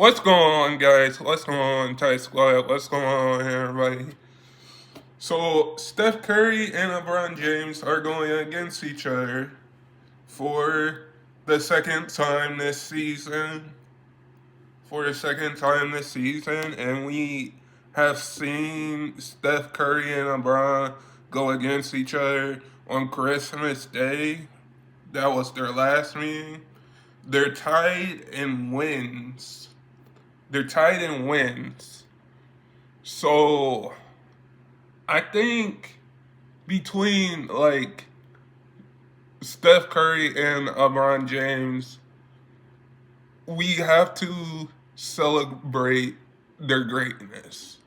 What's going on, guys? What's going on, Tight Squad? What's going on, everybody? So, Steph Curry and LeBron James are going against each other for the second time this season. And we have seen Steph Curry and LeBron go against each other on Christmas Day. That was their last meeting. They're tied in wins. So I think between Steph Curry and LeBron James, we have to celebrate their greatness.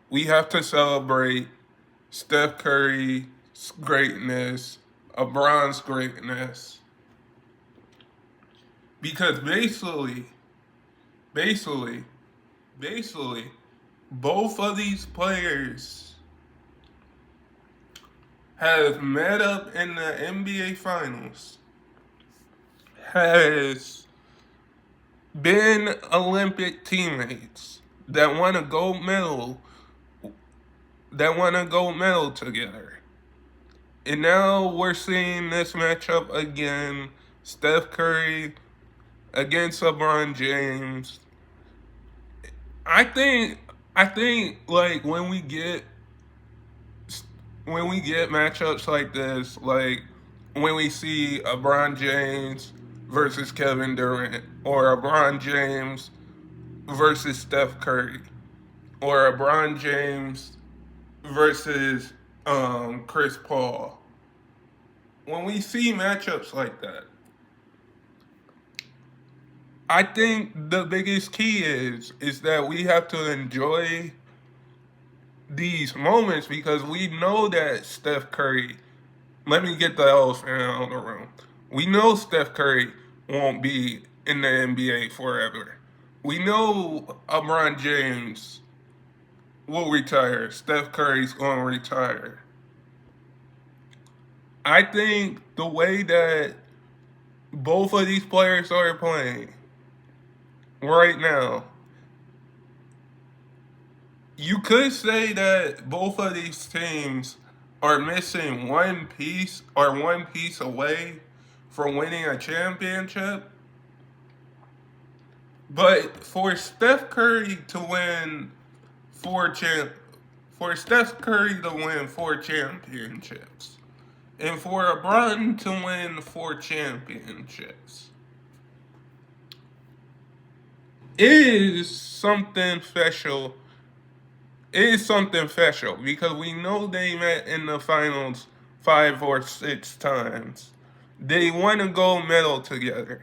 We have to celebrate Steph Curry's greatness, LeBron's greatness. Because basically, both of these players have met up in the NBA Finals, has been Olympic teammates that won a gold medal, together. And now we're seeing this matchup again, Steph Curry against LeBron James. I think like when we get matchups like this, like when we see LeBron James versus Kevin Durant, or LeBron James versus Steph Curry, or LeBron James versus Chris Paul. When we see matchups like that, I think the biggest key is that we have to enjoy these moments, because we know that Steph Curry, let me get the elephant out of the room. We know Steph Curry won't be in the NBA forever. We know LeBron James will retire. Steph Curry's going to retire. I think the way that both of these players are playing right now, you could say that both of these teams are missing one piece away from winning a championship. But for Steph Curry to win four championships, and for LeBron to win 4 championships, is something special. It is something special because we know they met in the finals 5 or 6 times. They won a gold medal together.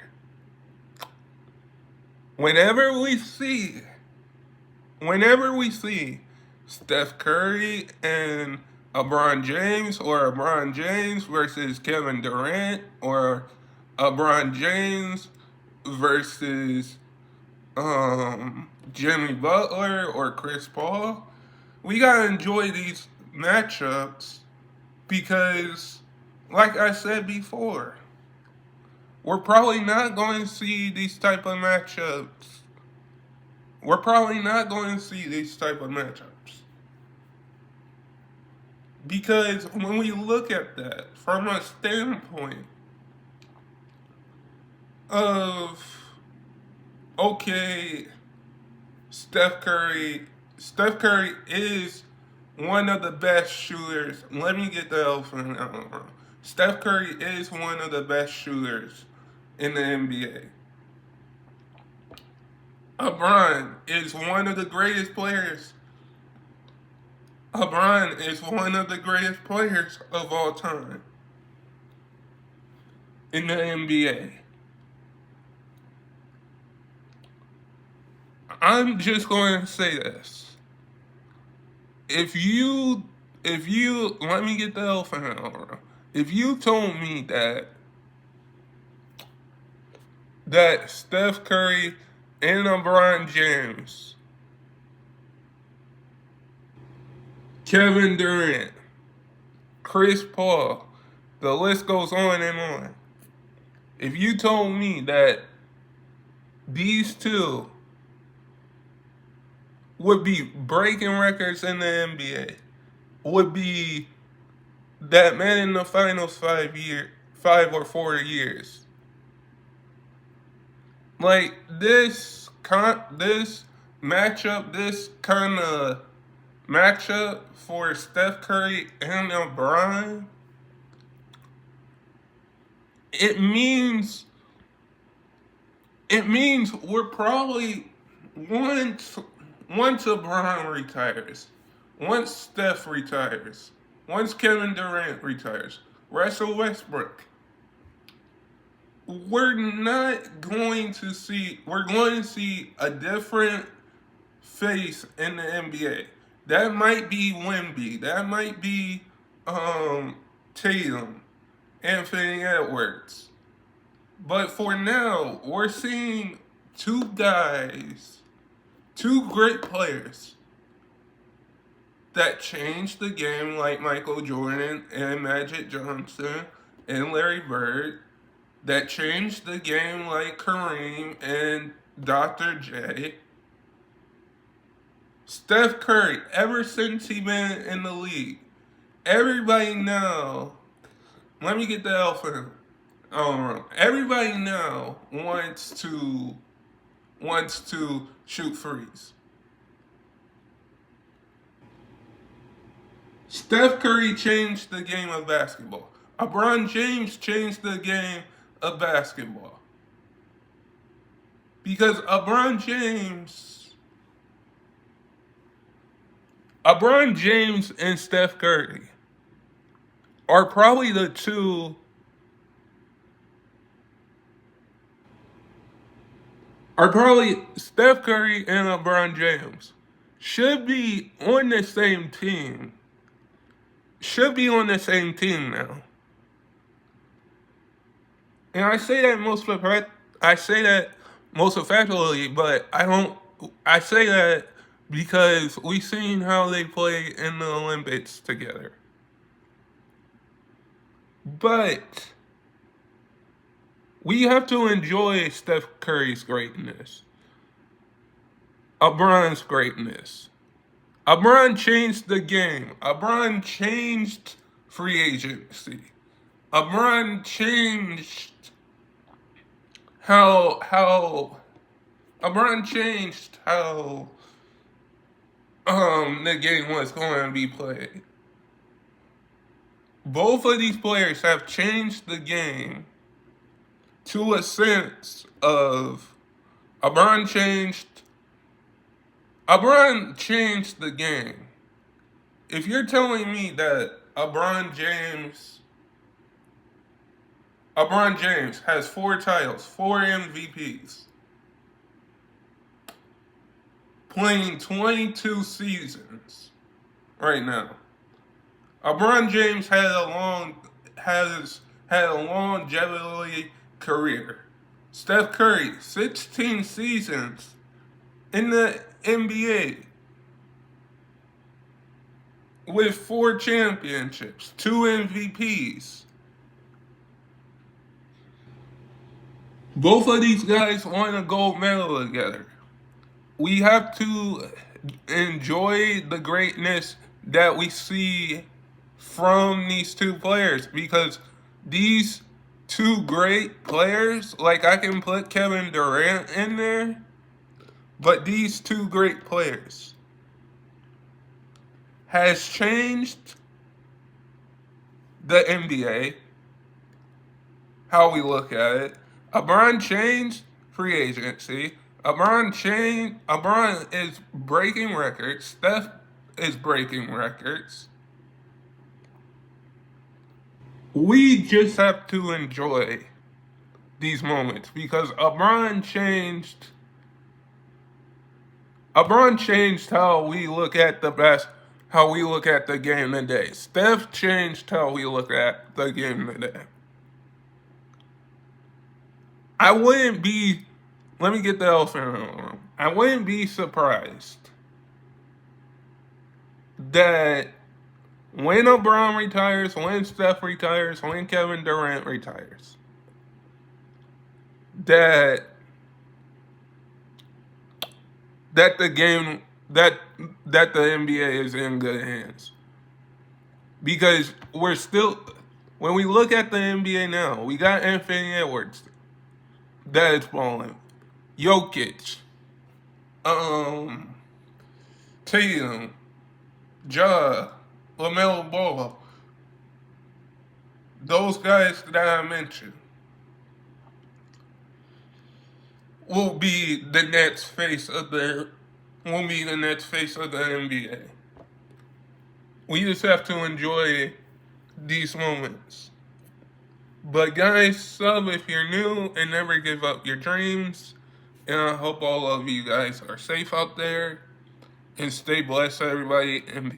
Whenever we see Steph Curry and LeBron James, or LeBron James versus Kevin Durant, or LeBron James versus Jimmy Butler or Chris Paul, we gotta enjoy these matchups because, like I said before, we're probably not going to see these type of matchups. Because when we look at that from a standpoint of, okay, Steph Curry is one of the best shooters. Let me get the elephant out of the room. Steph Curry is one of the best shooters in the NBA. LeBron is one of the greatest players. LeBron is one of the greatest players of all time in the NBA. I'm just going to say this. If you let me get the elephant out of the room. If you told me that Steph Curry and LeBron James, Kevin Durant, Chris Paul, the list goes on and on. If you told me that these two would be breaking records in the NBA. Would be that man in the finals 5 or 4 years. Like this matchup, this kind of matchup for Steph Curry and LeBron, it means we're probably once LeBron retires, once Steph retires, once Kevin Durant retires, Russell Westbrook, we're going to see a different face in the NBA. That might be Wemby. That might be Tatum, Anthony Edwards. But for now, we're seeing two guys, two great players that changed the game like Michael Jordan and Magic Johnson and Larry Bird, that changed the game like Kareem and Dr. J. Steph Curry, ever since he been in the league, everybody now, let me get the elephant. Everybody now wants to shoot threes. Steph Curry changed the game of basketball. LeBron James changed the game of basketball. Because LeBron James and Steph Curry are probably the two are probably Steph Curry and LeBron James should be on the same team. Should be on the same team now. And I say that most effectively, but I don't. I say that because we've seen how they play in the Olympics together. But we have to enjoy Steph Curry's greatness, LeBron's greatness. LeBron changed the game. LeBron changed free agency. LeBron changed how LeBron changed how the game was going to be played. Both of these players have changed the game to a sense of LeBron changed LeBron changed the game. If you're telling me that LeBron James has 4 titles, 4 MVPs, playing 22 seasons right now. LeBron James has had a longevity career. Steph Curry, 16 seasons in the NBA with 4 championships, 2 MVPs. Both of these guys won a gold medal together. We have to enjoy the greatness that we see from these two players because these two great players, like I can put Kevin Durant in there, but these two great players has changed the NBA, how we look at it. LeBron changed free agency. LeBron is breaking records. Steph is breaking records. We just have to enjoy these moments because LeBron changed how we look at the game today. Steph changed how we look at the game today. I wouldn't be, let me get the elephant in the room. I wouldn't be surprised that when LeBron retires, when Steph retires, when Kevin Durant retires, that that the game that the NBA is in good hands. Because we're still, when we look at the NBA now, we got Anthony Edwards that is balling, Jokic, um, Tatum, Ja, LaMelo Ball, those guys that I mentioned will be the next face of the NBA. We just have to enjoy these moments. But guys, sub if you're new and never give up your dreams. And I hope all of you guys are safe out there and stay blessed, everybody. And